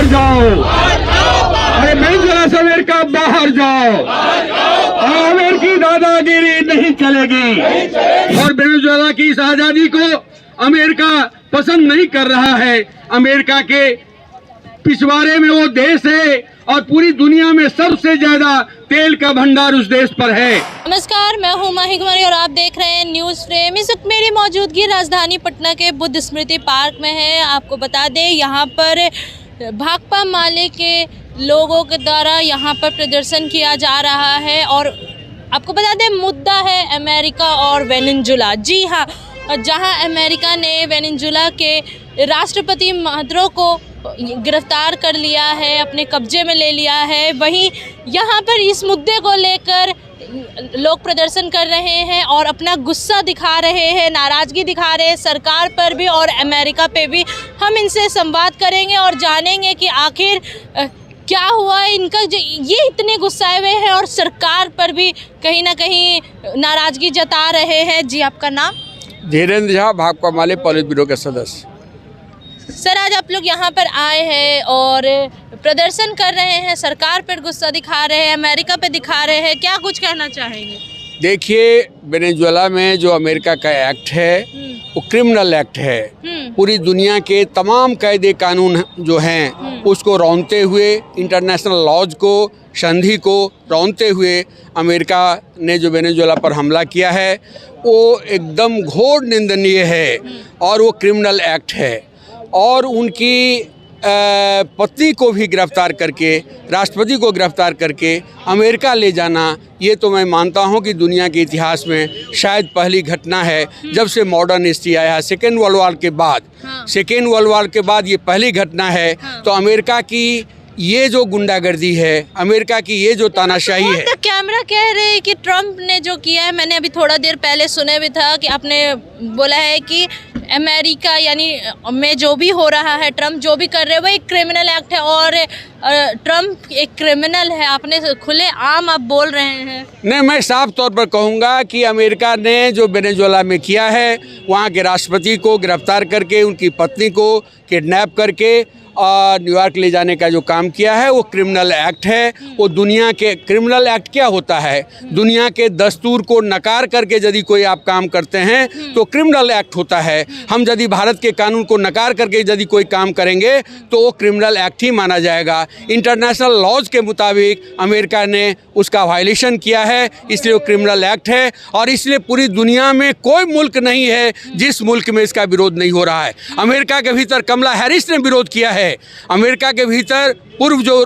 बाहर जाओ। अरे वेनेजुएला से अमेरिका बाहर जाओ। अमेरिकी दादागिरी नहीं चलेगी। और वेनेजुएला की इस आजादी को अमेरिका पसंद नहीं कर रहा है। अमेरिका के पिछवाड़े में वो देश है और पूरी दुनिया में सबसे ज्यादा तेल का भंडार उस देश पर है। नमस्कार, मैं हूं माही कुमारी और आप देख रहे हैं न्यूज़ फ्रेम। इस वक्त मेरी मौजूदगी राजधानी पटना के बुद्ध स्मृति पार्क में है। आपको बता दें, यहाँ पर भाकपा माले के लोगों के द्वारा यहाँ पर प्रदर्शन किया जा रहा है और आपको बता दें, मुद्दा है अमेरिका और वेनेजुएला। जी हाँ, जहाँ अमेरिका ने वेनेजुएला के राष्ट्रपति मादुरो को गिरफ्तार कर लिया है, अपने कब्जे में ले लिया है, वहीं यहाँ पर इस मुद्दे को लेकर लोग प्रदर्शन कर रहे हैं और अपना गुस्सा दिखा रहे हैं, नाराज़गी दिखा रहे हैं सरकार पर भी और अमेरिका पे भी। हम इनसे संवाद करेंगे और जानेंगे कि आखिर क्या हुआ है इनका, ये इतने गुस्साए हुए हैं और सरकार पर भी कहीं ना कहीं नाराज़गी जता रहे हैं। जी, आपका नाम? धीरेन्द्र झा, भाकपा माले पॉलिट ब्यूरो के सदस्य। सर, आज आप लोग यहाँ पर आए हैं और प्रदर्शन कर रहे हैं, सरकार पर गुस्सा दिखा रहे हैं, अमेरिका पे दिखा रहे हैं, क्या कुछ कहना चाहेंगे? देखिए, वेनेजुएला में जो अमेरिका का एक्ट है वो क्रिमिनल एक्ट है। पूरी दुनिया के तमाम कायदे कानून जो हैं उसको रौंदते हुए, इंटरनेशनल लॉज को, संधि को रौंदते हुए अमेरिका ने जो वेनेजुएला पर हमला किया है वो एकदम घोर निंदनीय है और वो क्रिमिनल एक्ट है। और उनकी पत्नी को भी गिरफ्तार करके, राष्ट्रपति को गिरफ्तार करके अमेरिका ले जाना, ये तो मैं मानता हूँ कि दुनिया के इतिहास में शायद पहली घटना है जब से मॉडर्न हिस्ट्री आया है। सेकेंड वर्ल्ड वॉर के बाद, सेकेंड वर्ल्ड वॉर के बाद ये पहली घटना है। तो अमेरिका की ये जो गुंडागर्दी है, अमेरिका की ये जो तानाशाही है। तो कैमरा कह रहे हैं कि ट्रम्प ने जो किया है, मैंने अभी थोड़ा देर पहले सुने भी था कि आपने बोला है कि अमेरिका यानी में जो भी हो रहा है, ट्रम्प जो भी कर रहे हैं वो एक क्रिमिनल एक्ट है और ट्रम्प एक क्रिमिनल है। आपने खुले आम आप बोल रहे हैं। नहीं, मैं साफ तौर पर कहूँगा कि अमेरिका ने जो वेनेजुएला में किया है, वहाँ के राष्ट्रपति को गिरफ्तार करके, उनकी पत्नी को किडनैप करके और न्यूयॉर्क ले जाने का जो काम किया है वो क्रिमिनल एक्ट है। वो दुनिया के क्रिमिनल एक्ट क्या होता है? दुनिया के दस्तूर को नकार करके यदि कोई आप काम करते हैं तो क्रिमिनल एक्ट होता है। हम यदि भारत के कानून को नकार करके यदि कोई काम करेंगे तो वो क्रिमिनल एक्ट ही माना जाएगा। इंटरनेशनल लॉज के मुताबिक अमेरिका ने उसका वायलेशन किया है, इसलिए वो क्रिमिनल एक्ट है। और इसलिए पूरी दुनिया में कोई मुल्क नहीं है जिस मुल्क में इसका विरोध नहीं हो रहा है। अमेरिका के भीतर कमला हैरिस ने विरोध किया है, अमेरिका के भीतर पूर्व जो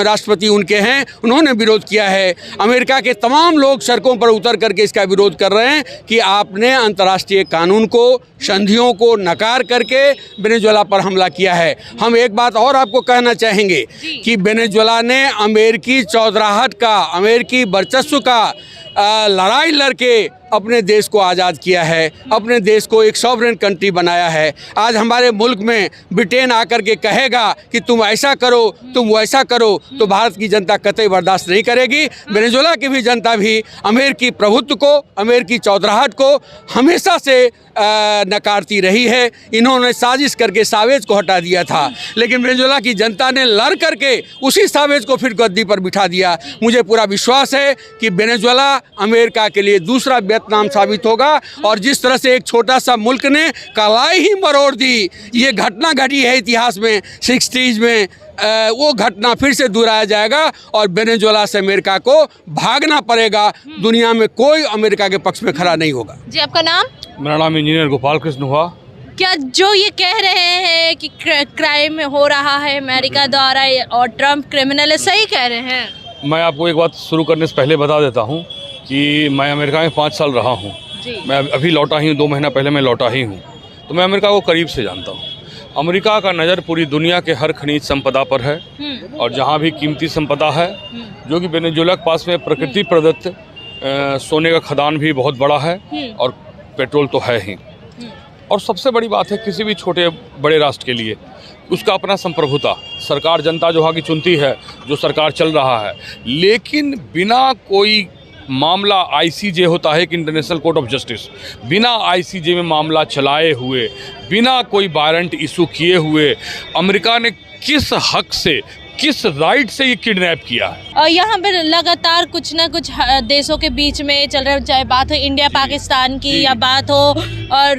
राष्ट्रपति उनके हैं उन्होंने विरोध किया है। अमेरिका के तमाम लोग सड़कों पर उतर करके इसका विरोध कर रहे हैं कि आपने अंतर्राष्ट्रीय कानून को, संधियों को नकार करके वेनेजुएला पर हमला किया है। हम एक बात और आपको कहना चाहेंगे कि वेनेजुएला ने अमेरिकी चौधराहट का, अमेरिकी वर्चस्व का लड़ाई लड़के अपने देश को आज़ाद किया है, अपने देश को एक सॉवरेन कंट्री बनाया है। आज हमारे मुल्क में ब्रिटेन आकर के कहेगा कि तुम ऐसा करो, तुम वैसा करो, तो भारत की जनता कतई बर्दाश्त नहीं करेगी। वेनेजुएला की भी जनता भी अमेरिकी प्रभुत्व को, अमेरिकी चौधराहट को हमेशा से नकारती रही है। इन्होंने साजिश करके सावेज को हटा दिया था, लेकिन वेनेजुएला की जनता ने लड़ करके उसी सावेज को फिर गद्दी पर बिठा दिया। मुझे पूरा विश्वास है कि वेनेजुएला अमेरिका के लिए दूसरा वियतनाम साबित होगा। और जिस तरह से एक छोटा सा मुल्क ने कलाई ही मरोड़ दी, ये घटना घटी है इतिहास में 60s में, वो घटना फिर से दोहराया जाएगा और वेनेजुएला से अमेरिका को भागना पड़ेगा। दुनिया में कोई अमेरिका के पक्ष में खड़ा नहीं होगा। जी, आपका नाम? मेरा नाम इंजीनियर गोपाल कृष्ण हुआ। क्या जो ये कह रहे हैं कि क्राइम हो रहा है अमेरिका द्वारा और ट्रम्प क्रिमिनल है, सही कह रहे हैं? मैं आपको एक बात शुरू करने से पहले बता देता हूँ कि मैं अमेरिका में 5 साल रहा हूँ। मैं अभी लौटा ही हूँ, 2 महीना पहले मैं लौटा ही हूँ, तो मैं अमेरिका को करीब से जानता हूँ। अमेरिका का नज़र पूरी दुनिया के हर खनिज संपदा पर है और जहाँ भी कीमती संपदा है, जो कि वेनेजुएला के पास में प्रकृति प्रदत्त सोने का खदान भी बहुत बड़ा है और पेट्रोल तो है ही। और सबसे बड़ी बात है किसी भी छोटे बड़े राष्ट्र के लिए उसका अपना संप्रभुता, सरकार जनता जो वहाँ की चुनती है, जो सरकार चल रहा है, लेकिन बिना कोई मामला आईसीजे होता है कि इंटरनेशनल कोर्ट ऑफ जस्टिस, बिना आईसीजे में मामला चलाए हुए, बिना कोई वारंट इशू किए हुए अमेरिका ने किस हक से, किस राइट से ये किडनैप किया है? और यहाँ पर लगातार कुछ ना कुछ देशों के बीच में चल रहा है, चाहे बात हो इंडिया पाकिस्तान की या बात हो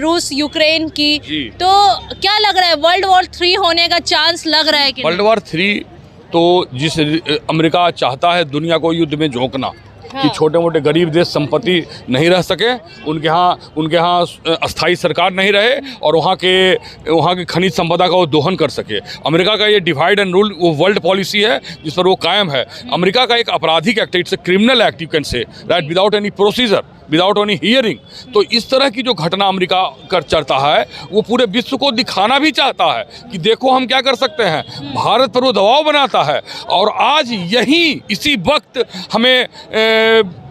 रूस यूक्रेन की, तो क्या लग रहा है वर्ल्ड वॉर 3 होने का चांस लग रहा है कि वर्ल्ड वॉर 3 तो जिस अमेरिका चाहता है दुनिया को युद्ध में झोंकना, कि छोटे मोटे गरीब देश संपत्ति नहीं रह सके, उनके यहाँ अस्थाई सरकार नहीं रहे और वहाँ की खनिज संपदा का वो दोहन कर सके। अमेरिका का ये डिवाइड एंड रूल वो वर्ल्ड पॉलिसी है जिस पर वो कायम है। अमेरिका का एक आपराधिक act, it's a criminal act you can say, right, without any procedure, without any hearing. तो इस तरह की जो घटना अमेरिका कर चलता है वो पूरे विश्व को दिखाना भी चाहता है कि देखो हम क्या कर सकते हैं। भारत पर वो दबाव बनाता है और आज यही इसी वक्त हमें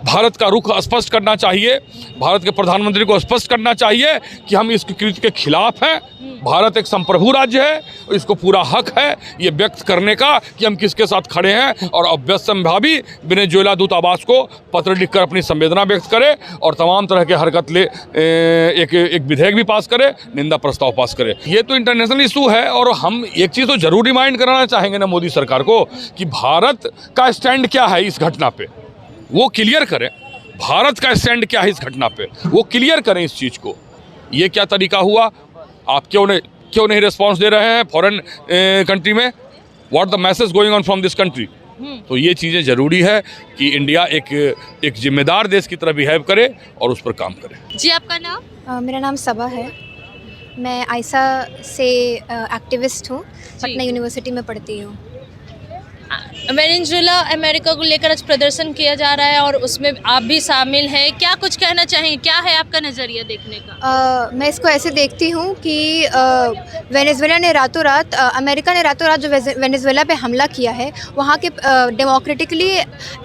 भारत का रुख स्पष्ट करना चाहिए, भारत के प्रधानमंत्री को स्पष्ट करना चाहिए कि हम इस कृत्य के खिलाफ हैं। भारत एक संप्रभु राज्य है, इसको पूरा हक है ये व्यक्त करने का कि हम किसके साथ खड़े हैं, और अवश्यंभावी वेनेजुएला दूतावास को पत्र लिखकर अपनी संवेदना व्यक्त करे और तमाम तरह के हरकत ले एक विधेयक भी पास करे, निंदा प्रस्ताव पास करे। ये तो इंटरनेशनल इशू है और हम एक चीज़ तो जरूर रिमाइंड कराना चाहेंगे ना मोदी सरकार को कि भारत का स्टैंड क्या है इस घटना पे, वो क्लियर करें। भारत का स्टैंड क्या है इस घटना पे, वो क्लियर करें इस चीज़ को। ये क्या तरीका हुआ? आप क्यों नहीं रिस्पॉन्स दे रहे हैं फॉरेन कंट्री में? What the message going on from this country? तो ये चीज़ें ज़रूरी है कि इंडिया एक जिम्मेदार देश की तरह बिहेव करे और उस पर काम करे। जी आपका नाम? मेरा नाम सबा है, मैं आयसा से एक्टिविस्ट हूँ, पटना यूनिवर्सिटी में पढ़ती हूँ। वेनेजुएला अमेरिका को लेकर आज प्रदर्शन किया जा रहा है और उसमें आप भी शामिल हैं, क्या कुछ कहना चाहेंगे, क्या है आपका नज़रिया देखने का? मैं इसको ऐसे देखती हूँ कि वेनेजुएला ने रातों रात, अमेरिका ने रातों रात जो वेनेजुएला पे हमला किया है, वहाँ के डेमोक्रेटिकली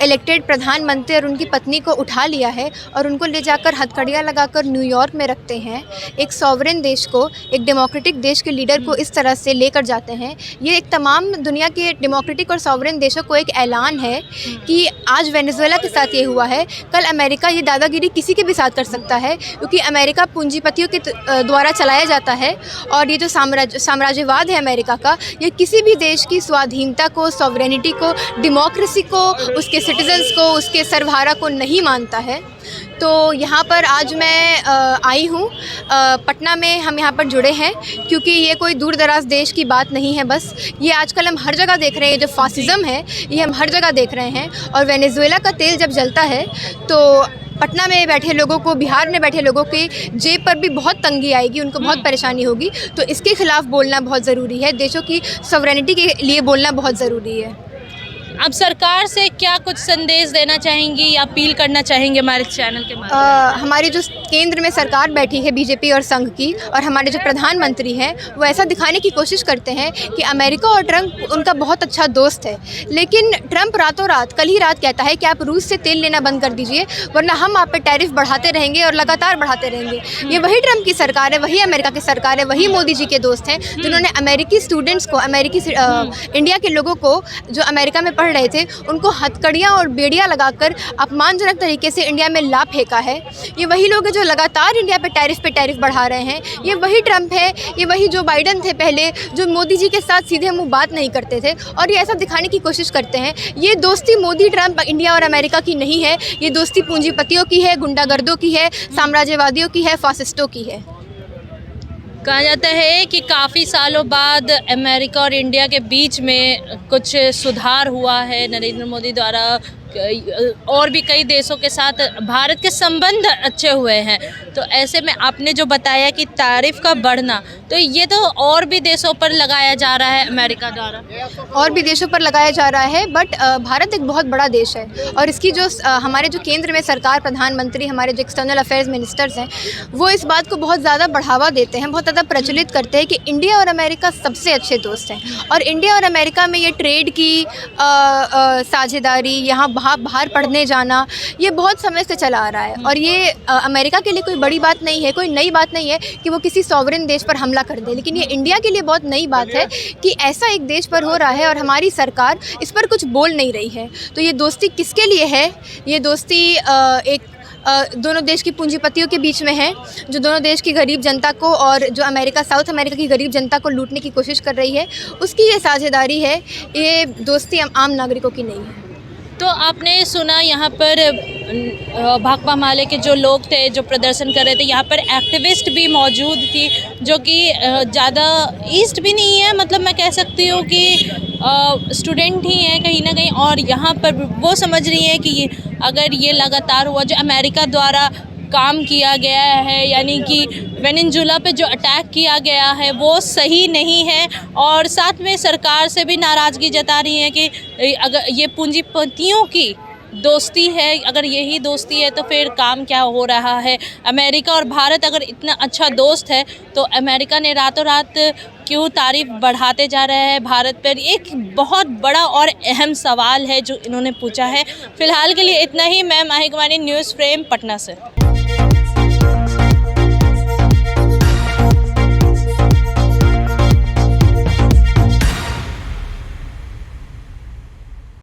इलेक्टेड प्रधानमंत्री और उनकी पत्नी को उठा लिया है और उनको ले जाकर हथकड़ियाँ लगाकर न्यूयॉर्क में रखते हैं। एक सॉवरेन देश को, एक डेमोक्रेटिक देश के लीडर को इस तरह से लेकर जाते हैं। ये एक तमाम दुनिया के डेमोक्रेटिक और सॉवरेन देशों को एक ऐलान है कि आज वेनेजुएला के साथ ये हुआ है, कल अमेरिका ये दादागिरी किसी के भी साथ कर सकता है, क्योंकि अमेरिका पूंजीपतियों के द्वारा चलाया जाता है और ये जो साम्राज्यवाद है अमेरिका का, ये किसी भी देश की स्वाधीनता को, सॉवरेनिटी को, डेमोक्रेसी को, उसके सिटीजन्स को, उसके सर्वहारा को नहीं मानता है। तो यहाँ पर आज मैं आई हूँ, पटना में हम यहाँ पर जुड़े हैं क्योंकि ये कोई दूर दराज देश की बात नहीं है, बस ये आजकल हम हर जगह देख रहे हैं। जो फासिज्म है ये हम हर जगह देख रहे हैं और वेनेजुएला का तेल जब जलता है तो पटना में बैठे लोगों को, बिहार में बैठे लोगों की जेब पर भी बहुत तंगी आएगी, उनको बहुत परेशानी होगी। तो इसके खिलाफ बोलना बहुत ज़रूरी है, देशों की सॉवरेनिटी के लिए बोलना बहुत ज़रूरी है। आप सरकार से क्या कुछ संदेश देना चाहेंगी या अपील करना चाहेंगे हमारे चैनल के माध्यम? हमारी जो केंद्र में सरकार बैठी है बीजेपी और संघ की, और हमारे जो प्रधानमंत्री हैं वो ऐसा दिखाने की कोशिश करते हैं कि अमेरिका और ट्रंप उनका बहुत अच्छा दोस्त है, लेकिन ट्रंप रातों रात, कल ही रात कहता है कि आप रूस से तेल लेना बंद कर दीजिए वरना हम आप पर टैरिफ बढ़ाते रहेंगे और लगातार बढ़ाते रहेंगे। ये वही ट्रंप की सरकार है, वही अमेरिका की सरकार है, वही मोदी जी के दोस्त हैं जिन्होंने अमेरिकी स्टूडेंट्स को, इंडिया के लोगों को जो अमेरिका में रहे थे उनको हथकड़ियाँ और बेड़ियाँ लगाकर अपमानजनक तरीके से इंडिया में ला फेंका है। ये वही लोग हैं जो लगातार इंडिया पे टैरिफ बढ़ा रहे हैं। ये वही ट्रंप है, ये वही जो बाइडन थे पहले, जो मोदी जी के साथ सीधे मुंह बात नहीं करते थे और ये ऐसा दिखाने की कोशिश करते हैं। ये दोस्ती मोदी, ट्रंप, इंडिया और अमेरिका की नहीं है, ये दोस्ती पूंजीपतियों की है, गुंडागर्दों की है, साम्राज्यवादियों की है, फासिस्टों की है। कहा जाता है कि काफ़ी सालों बाद अमेरिका और इंडिया के बीच में कुछ सुधार हुआ है नरेंद्र मोदी द्वारा, और भी कई देशों के साथ भारत के संबंध अच्छे हुए हैं। तो ऐसे में आपने जो बताया कि तारीफ का बढ़ना, तो ये तो और भी देशों पर लगाया जा रहा है अमेरिका द्वारा, और भी देशों पर लगाया जा रहा है। बट भारत एक बहुत बड़ा देश है और इसकी जो हमारे जो केंद्र में सरकार, प्रधानमंत्री, हमारे जो एक्सटर्नल अफेयर्स मिनिस्टर्स हैं, वो इस बात को बहुत ज़्यादा बढ़ावा देते हैं, बहुत ज़्यादा प्रचलित करते हैं कि इंडिया और अमेरिका सबसे अच्छे दोस्त हैं। और इंडिया और अमेरिका में ये ट्रेड की साझेदारी, यहाँ बाहर पढ़ने जाना, ये बहुत समय से चला आ रहा है और ये अमेरिका के लिए कोई बड़ी बात नहीं है, कोई नई बात नहीं है कि वो किसी सॉवरेन देश पर हमला कर दे, लेकिन ये इंडिया के लिए बहुत नई बात है कि ऐसा एक देश पर हो रहा है और हमारी सरकार इस पर कुछ बोल नहीं रही है। तो ये दोस्ती किसके लिए है? ये दोस्ती दोनों देश की पूंजीपतियों के बीच में है, जो दोनों देश की गरीब जनता को और जो साउथ अमेरिका की गरीब जनता को लूटने की कोशिश कर रही है, उसकी ये साझेदारी है। ये दोस्ती आम नागरिकों की नहीं है। तो आपने सुना यहाँ पर भाकपा माले के जो लोग थे जो प्रदर्शन कर रहे थे, यहाँ पर एक्टिविस्ट भी मौजूद थी जो कि ज़्यादा ईस्ट भी नहीं है, मतलब मैं कह सकती हूँ कि स्टूडेंट ही हैं कहीं ना कहीं, और यहाँ पर वो समझ रही हैं कि अगर ये लगातार हुआ जो अमेरिका द्वारा काम किया गया है, यानी कि वेनेजुएला पे जो अटैक किया गया है वो सही नहीं है, और साथ में सरकार से भी नाराज़गी जता रही है कि अगर ये पूंजीपतियों की दोस्ती है, अगर यही दोस्ती है तो फिर काम क्या हो रहा है। अमेरिका और भारत अगर इतना अच्छा दोस्त है तो अमेरिका ने रातों रात क्यों तारीफ बढ़ाते जा रहे हैं भारत पर? एक बहुत बड़ा और अहम सवाल है जो इन्होंने पूछा है। फ़िलहाल के लिए इतना ही। मैं माही कुमारी, न्यूज़ फ्रेम, पटना से।